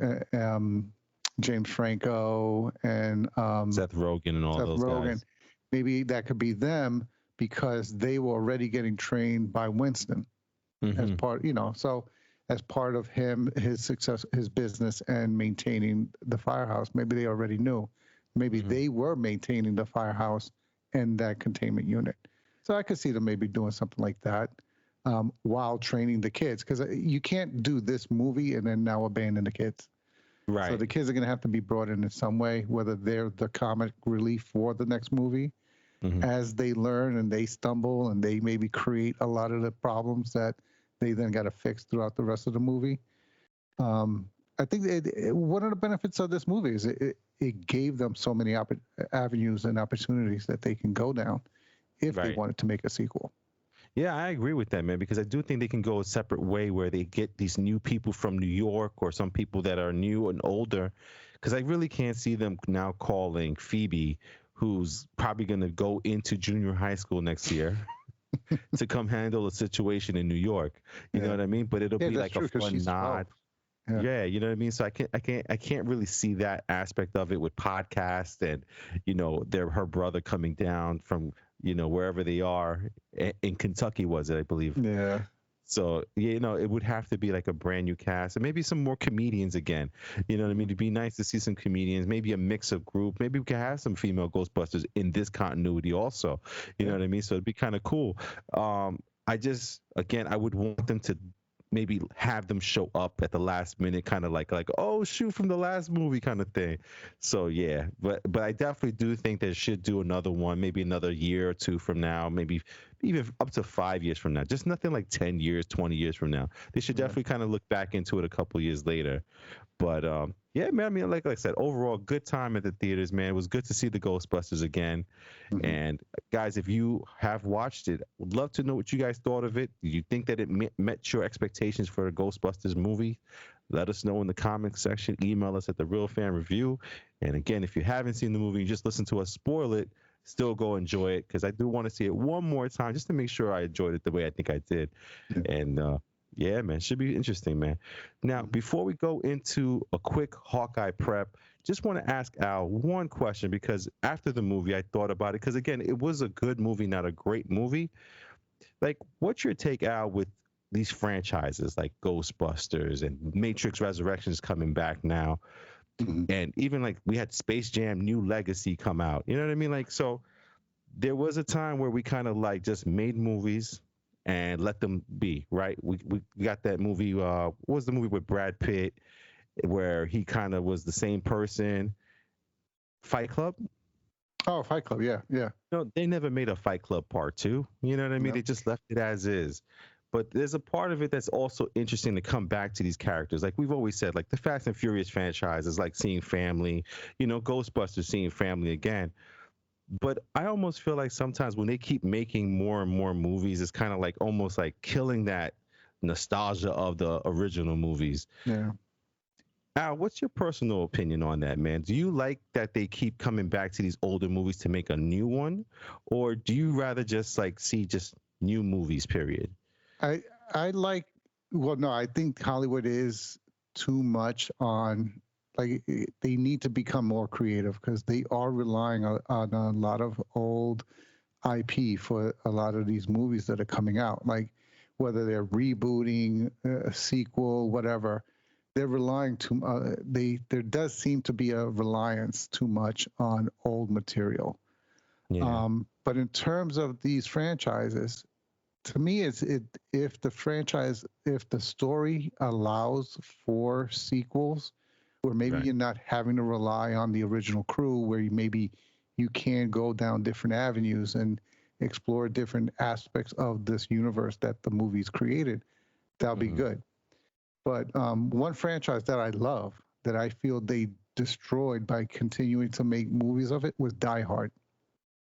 James Franco and Seth Rogen and all those guys. Maybe that could be them because they were already getting trained by Winston as part, so as part of his success, his business, and maintaining the firehouse. Maybe they already knew. Maybe they were maintaining the firehouse and that containment unit. So I could see them maybe doing something like that while training the kids, because you can't do this movie and then now abandon the kids. Right. So the kids are going to have to be brought in some way, whether they're the comic relief for the next movie, as they learn and they stumble and they maybe create a lot of the problems that they then got to fix throughout the rest of the movie. I think one of the benefits of this movie is it gave them so many avenues and opportunities that they can go down if they wanted to make a sequel. Yeah, I agree with that, man, because I do think they can go a separate way where they get these new people from New York or some people that are new and older, because I really can't see them now calling Phoebe, who's probably going to go into junior high school next year, to come handle a situation in New York. You know what I mean? But it'll be like a fun nod. Yeah, you know what I mean? So I can't really see that aspect of it with Podcast and, her brother coming down from wherever they are in Kentucky, was it, I believe. Yeah. So, it would have to be like a brand new cast and maybe some more comedians again. You know what I mean? It'd be nice to see some comedians, maybe a mix of group. Maybe we could have some female Ghostbusters in this continuity also. You know what I mean? So it'd be kind of cool. I just, again, I would want them to maybe have them show up at the last minute, kind of like, oh, shoot, from the last movie kind of thing. So yeah, but I definitely do think they should do another one, maybe another year or two from now, maybe even up to 5 years from now. Just nothing like 10 years, 20 years from now. They should definitely kind of look back into it a couple years later. But yeah, man. I mean, like I said, overall, good time at the theaters, man. It was good to see the Ghostbusters again. And guys, if you have watched it, would love to know what you guys thought of it. Do you think that it met your expectations for the Ghostbusters movie? Let us know in the comments section. Email us at The Real Fan Review. And again, if you haven't seen the movie, you just listen to us spoil it. Still go enjoy it, because I do want to see it one more time just to make sure I enjoyed it the way I think I did. And yeah, man, should be interesting, man. Now, before we go into a quick Hawkeye prep, just want to ask Al one question, because after the movie, I thought about it, because again, it was a good movie, not a great movie. Like, what's your take, Al, with these franchises like Ghostbusters and Matrix Resurrections coming back now? And even like we had Space Jam New Legacy come out. You know what I mean? Like, so there was a time where we kind of like just made movies and let them be, right? We got that movie. What was the movie with Brad Pitt where he kind of was the same person? Fight Club? Oh, Fight Club. Yeah, yeah. No, they never made a Fight Club part two. You know what I mean? No. They just left it as is. But there's a part of it that's also interesting to come back to these characters. Like we've always said, like the Fast and Furious franchise is like seeing family, Ghostbusters seeing family again. But I almost feel like sometimes when they keep making more and more movies, it's kind of like almost like killing that nostalgia of the original movies. Yeah. Al, what's your personal opinion on that, man? Do you like that they keep coming back to these older movies to make a new one? Or do you rather just like see just new movies, period? I like, well, no, I think Hollywood is too much on, like, they need to become more creative, because they are relying on a lot of old IP for a lot of these movies that are coming out. Like, whether they're rebooting, a sequel, whatever, they're relying there does seem to be a reliance too much on old material. Yeah. But in terms of these franchises, to me, if the story allows for sequels, where maybe Right. you're not having to rely on the original crew, where you can go down different avenues and explore different aspects of this universe that the movie's created, that'll be good. But one franchise that I love, that I feel they destroyed by continuing to make movies of it, was Die Hard.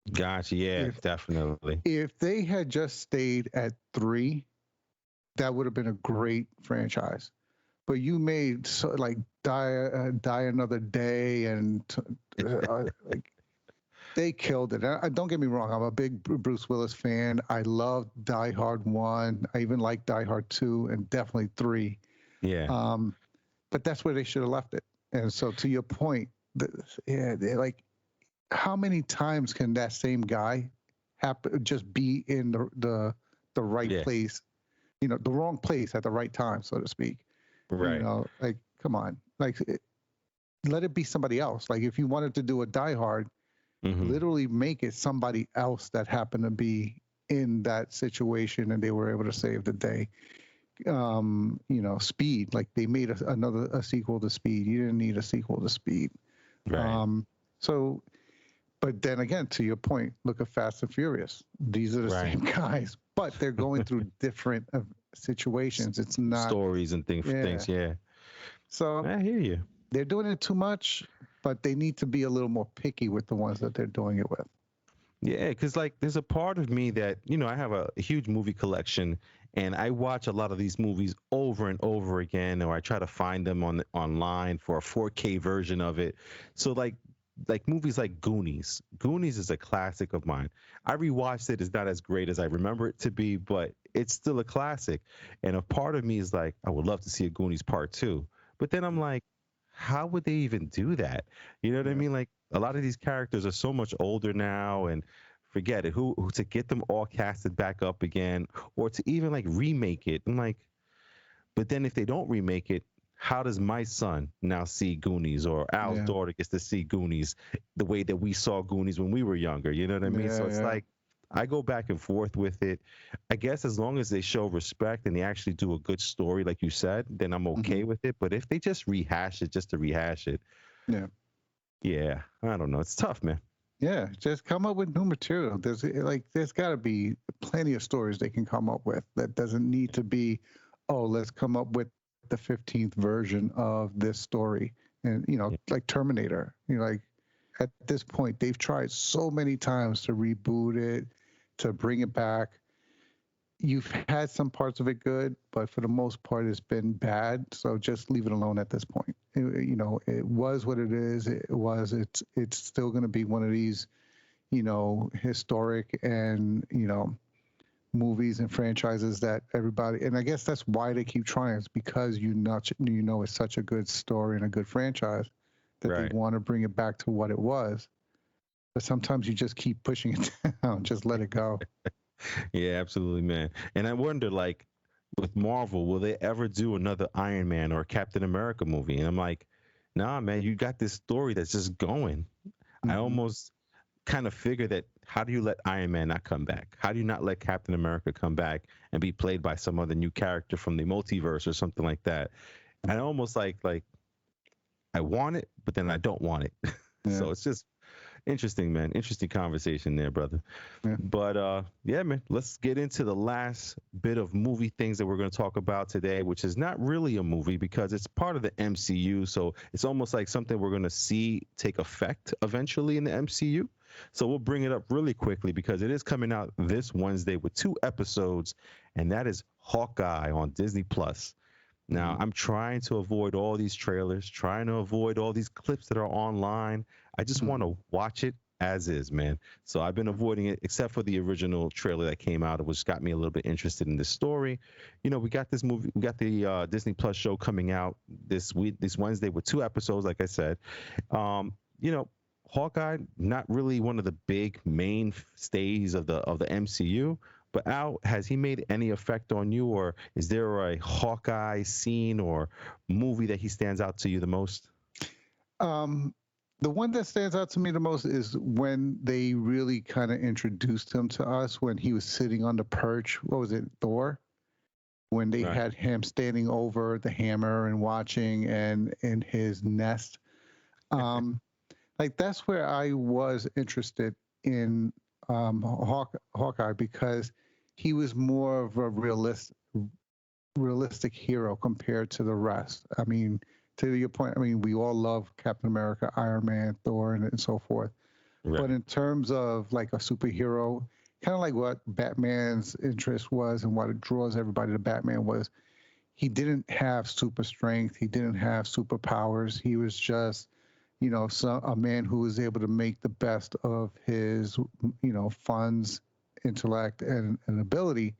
Gotcha. Yeah, definitely. If they had just stayed at 3, that would have been a great franchise. But you made like Die Another Day, and like, they killed it. Don't get me wrong, I'm a big Bruce Willis fan. I love Die Hard 1. I even like Die Hard 2, and definitely 3. Yeah. But that's where they should have left it. And so, to your point, they're like, how many times can that same guy just be in the right place, the wrong place at the right time, so to speak? Right. Like, come on, like, let it be somebody else. Like, if you wanted to do a Die Hard, literally make it somebody else that happened to be in that situation and they were able to save the day. Speed, like they made a sequel to Speed. You didn't need a sequel to Speed. Right. But then again, to your point, look at Fast and Furious. These are the same guys, but they're going through different situations. It's not stories and things. Yeah. So I hear you. They're doing it too much, but they need to be a little more picky with the ones that they're doing it with. Yeah, because like there's a part of me that, I have a huge movie collection, and I watch a lot of these movies over and over again, or I try to find them online for a 4K version of it. So like movies like Goonies. Goonies is a classic of mine. I rewatched it. It's not as great as I remember it to be, but it's still a classic. And a part of me is like, I would love to see a Goonies Part 2. But then I'm like, how would they even do that? You know what I mean? Like, a lot of these characters are so much older now, and forget it. Who to get them all casted back up again, or to even like remake it? I'm like, but then if they don't remake it, how does my son now see Goonies, or Al's Yeah. daughter gets to see Goonies the way that we saw Goonies when we were younger? You know what I mean? Yeah. So it's Yeah. like I go back and forth with it. I guess as long as they show respect and they actually do a good story, like you said, then I'm Hmm. okay with it. But if they just rehash it just to rehash it, Yeah. yeah, I don't know. It's tough, man. Yeah. Just come up with new material. There's got to be plenty of stories they can come up with. That doesn't need to be, oh, let's come up with the 15th version of this story. And Yeah, like Terminator. Like at this point, they've tried so many times to reboot it, to bring it back. You've had some parts of it good, but for the most part, it's been bad. So just leave it alone at this point. It was what it is. It was. It's still going to be one of these, historic and movies and franchises that everybody. And I guess that's why they keep trying. It's because it's such a good story and a good franchise that they right. want to bring it back to what it was. But sometimes you just keep pushing it down. Just let it go. Yeah, absolutely, man. And I wonder, like, with Marvel, will they ever do another Iron Man or Captain America movie? And I'm like, nah, man, you got this story that's just going. I Hmm. almost kind of figure that how do you let Iron Man not come back? How do you not let Captain America come back and be played by some other new character from the multiverse or something like that? I almost like I want it, but then I don't want it. Yeah. So it's just interesting, man. Interesting conversation there, brother. Yeah. But yeah, man, let's get into the last bit of movie things that we're going to talk about today, which is not really a movie because it's part of the MCU. So it's almost like something we're going to see take effect eventually in the MCU. So we'll bring it up really quickly because it is coming out this Wednesday with 2 episodes, and that is Hawkeye on Disney Plus. Now, Hmm. I'm trying to avoid all these trailers, trying to avoid all these clips that are online. I just want Hmm. to watch it as is, man. So I've been avoiding it, except for the original trailer that came out, which got me a little bit interested in this story. We got this movie, we got the Disney Plus show coming out this week, this Wednesday, with 2 episodes, like I said. Um, you know, Hawkeye, not really one of the big mainstays of the MCU. But Al, has he made any effect on you, or is there a Hawkeye scene or movie that he stands out to you the most? Um, the one that stands out to me the most is when they really kind of introduced him to us when he was sitting on the perch. What was it, Thor? When they Right. had him standing over the hammer and watching and in his nest. Um, like that's where I was interested in Hawkeye because he was more of a realistic hero compared to the rest. I mean, to your point, I mean, we all love Captain America, Iron Man, Thor, and so forth. But Right. in terms of like a superhero, kind of like what Batman's interest was and what draws everybody to Batman was he didn't have super strength, he didn't have superpowers. He was just, a man who was able to make the best of his, funds, intellect, and ability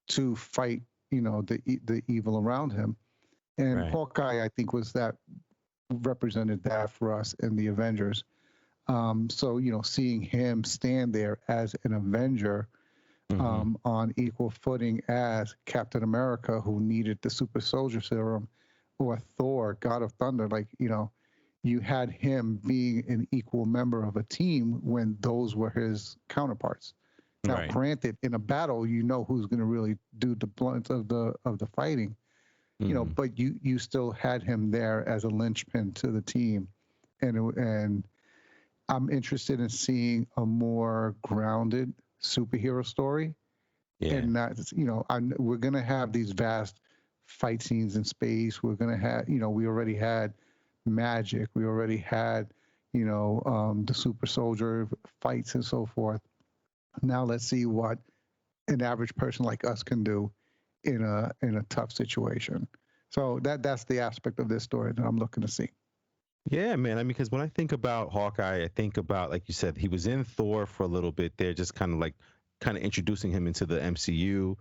to fight, the evil around him. And Right. Hawkeye, I think, was that represented that for us in the Avengers. So seeing him stand there as an Avenger Hmm. on equal footing as Captain America, who needed the super soldier serum, or Thor, God of Thunder, you had him being an equal member of a team when those were his counterparts. Now, Right. granted, in a battle, you know who's going to really do the blunt of the fighting, Hmm. but you still had him there as a linchpin to the team, and I'm interested in seeing a more grounded superhero story, Yeah. and not we're gonna have these vast fight scenes in space. We're gonna have we already had magic. We already had the super soldier fights and so forth. Now let's see what an average person like us can do in a tough situation. So that's the aspect of this story that I'm looking to see. Yeah, man. I mean, because when I think about Hawkeye, I think about, like you said, he was in Thor for a little bit there, just kind of introducing him into the MCU.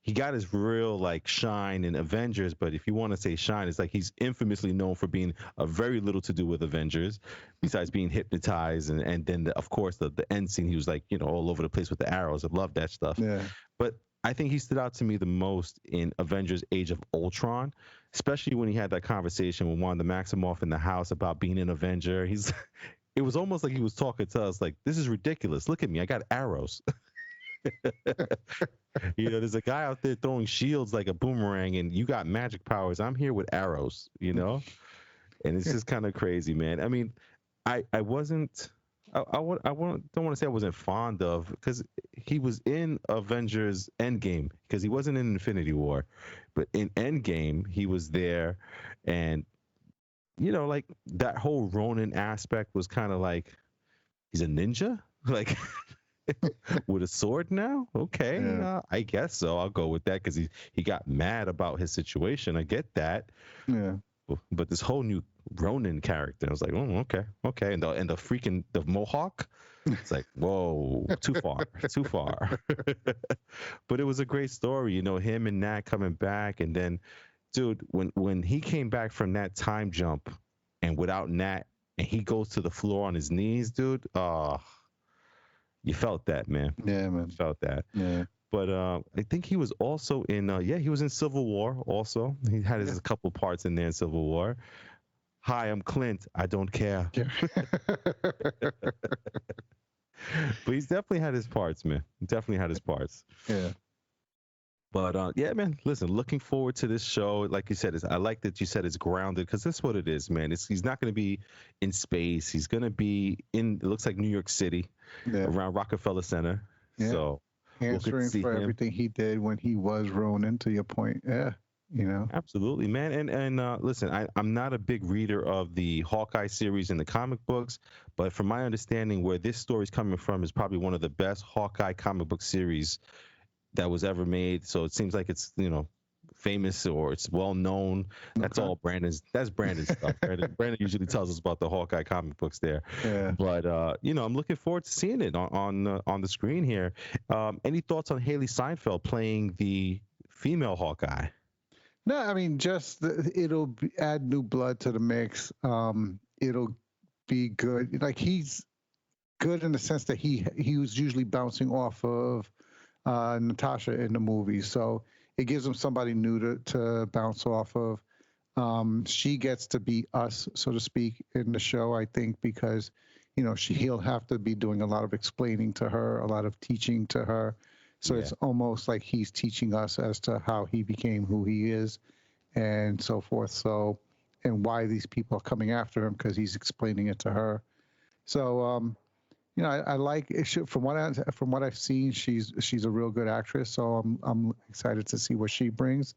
he got his real like shine in Avengers, but if you want to say shine, it's like he's infamously known for being a very little to do with Avengers, besides being hypnotized and then of course the end scene, he was like, you know, all over the place with the arrows. I love that stuff. Yeah. But I think he stood out to me the most in Avengers Age of Ultron, especially when he had that conversation with Wanda Maximoff in the house about being an Avenger. It was almost like he was talking to us like, this is ridiculous. Look at me. I got arrows. You know, there's a guy out there throwing shields like a boomerang, and you got magic powers. I'm here with arrows, you know? And it's just kind of crazy, man. I mean, I wasn't, don't want to say I wasn't fond of, because he was in Avengers Endgame, because he wasn't in Infinity War. But in Endgame, he was there, and, you know, like that whole Ronin aspect was kind of like, he's a ninja? Like, with a sword now? Okay, Yeah. I guess so. I'll go with that because he got mad about his situation. I get that. Yeah. But this whole new Ronin character, I was like, oh, okay. And the Mohawk, it's like, whoa, too far, too far. But it was a great story, you know, him and Nat coming back, and then, dude, when he came back from that time jump, and without Nat, and he goes to the floor on his knees, dude. You felt that, man. Yeah, man. You felt that. Yeah. But I think he was also in, he was in Civil War also. He had his couple parts in there in Civil War. Hi, I'm Clint. I don't care. Yeah. But he's definitely had his parts, man. Definitely had his parts. Yeah. But yeah, man, listen, looking forward to this show. Like you said, I like that you said it's grounded, because that's what it is, man. He's not going to be in space. He's going to be it looks like New York City, around Rockefeller Center. Yeah. So answering for everything he did when he was Ronin, to your point. Yeah. You know? Absolutely, man. And listen, I'm not a big reader of the Hawkeye series in the comic books, but from my understanding, where this story's coming from is probably one of the best Hawkeye comic book series that was ever made. So it seems like it's, you know, famous or it's well known. That's all Brandon's stuff. Brandon usually tells us about the Hawkeye comic books there. Yeah. But you know, I'm looking forward to seeing it on the screen here. Any thoughts on Haley Steinfeld playing the female Hawkeye? No, I mean, just it'll add new blood to the mix. It'll be good. Like, he's good in the sense that he was usually bouncing off of Natasha in the movie, so it gives him somebody new to bounce off of. She gets to be us, so to speak, in the show, I think, because, you know, he'll have to be doing a lot of explaining to her, a lot of teaching to her. So it's almost like he's teaching us as to how he became who he is and so forth. So, and why these people are coming after him, because he's explaining it to her. So, you know, I like it. From what I've seen, she's a real good actress. So I'm excited to see what she brings,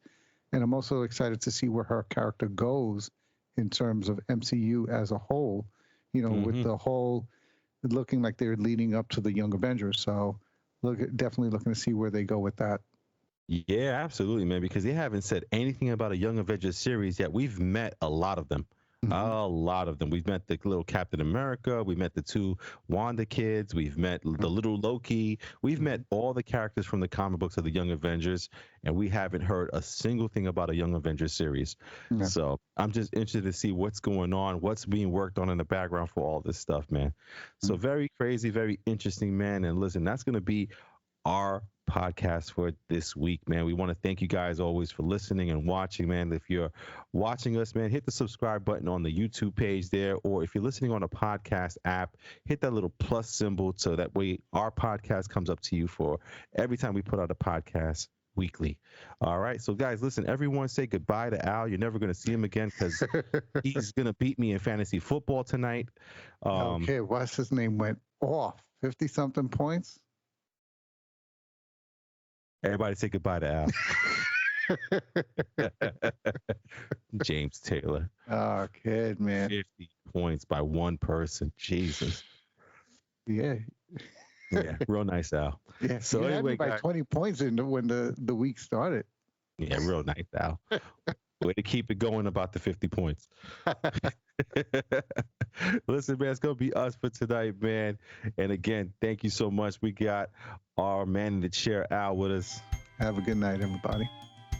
and I'm also excited to see where her character goes in terms of MCU as a whole. You know, with the whole looking like they're leading up to the Young Avengers. So definitely looking to see where they go with that. Yeah, absolutely, man, because they haven't said anything about a Young Avengers series yet. We've met a lot of them. A lot of them. We've met the little Captain America. We met the two Wanda kids. We've met the little Loki. We've met all the characters from the comic books of the Young Avengers, and we haven't heard a single thing about a Young Avengers series. Yeah. So I'm just interested to see what's going on, what's being worked on in the background for all this stuff, man. So very crazy, very interesting, man. And listen, that's going to be our podcast for this week, man. We want to thank you guys always for listening and watching, man. If you're watching us, man, hit the subscribe button on the YouTube page there, or if you're listening on a podcast app, hit that little plus symbol so that way our podcast comes up to you for every time we put out a podcast weekly. All right, so guys, listen, everyone say goodbye to Al. You're never going to see him again because he's going to beat me in fantasy football tonight. Okay, what's his name went off 50-something points. Everybody say goodbye to Al. James Taylor. Oh, kid, man. 50 points by one person. Jesus. Yeah. Yeah, real nice, Al. Yeah, so anyway, by 20 points when the week started. Yeah, real nice, Al. Way to keep it going about the 50 points. Listen, man, it's going to be us for tonight, man. And again, thank you so much. We got our man in the chair, Al, with us. Have a good night, everybody.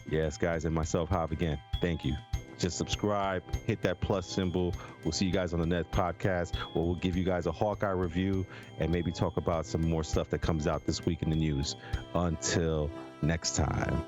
Yes, guys, and myself, Hav, again, thank you. Just subscribe, hit that plus symbol. We'll see you guys on the next podcast where we'll give you guys a Hawkeye review and maybe talk about some more stuff that comes out this week in the news. Until next time.